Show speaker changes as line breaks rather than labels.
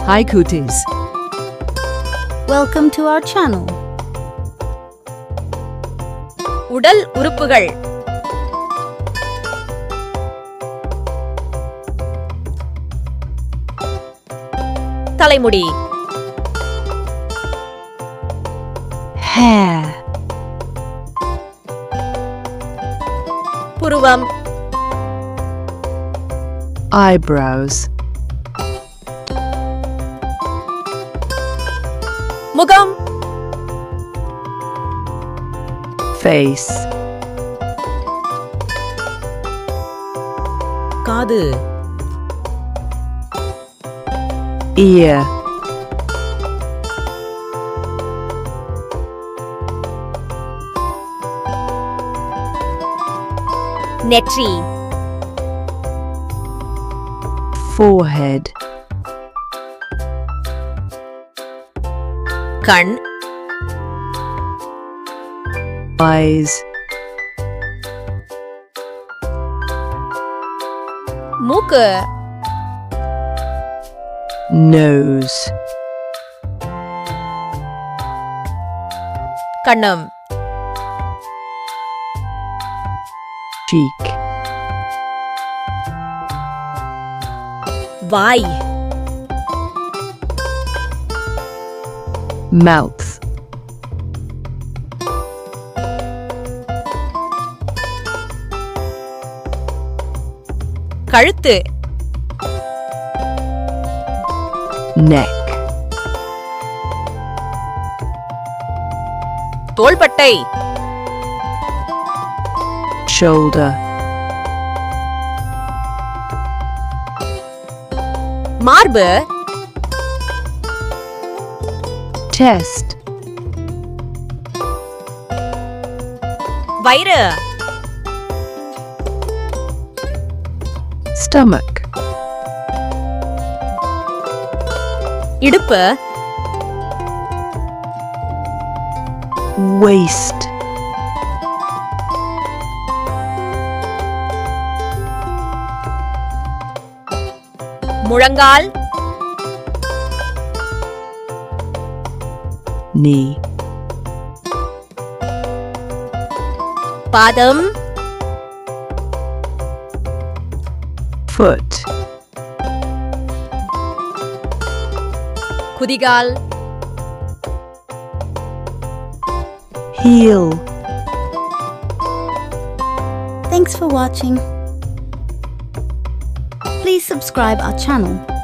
Hi cuties.
Welcome to our channel.
உடல் உறுப்புகள். தலைமுடி.
Hair.
புருவம்.
Eyebrows.
முகம்.
Face.
காது.
Ear.
நெற்றி.
Forehead.
கண்.
Eyes.
மூக்கு.
Nose.
கன்னம்.
Cheek.
வாய்.
Mouth.
கழுத்து.
Neck.
தோள்பட்டை.
Shoulder.
மார்பு.
Chest.
வயிறு.
Stomach.
இடுப்பு.
Waist.
முழங்கால்.
Knee.
பாதம்.
Foot.
குதிகால்.
Heel.
Thanks for watching. Please subscribe our channel.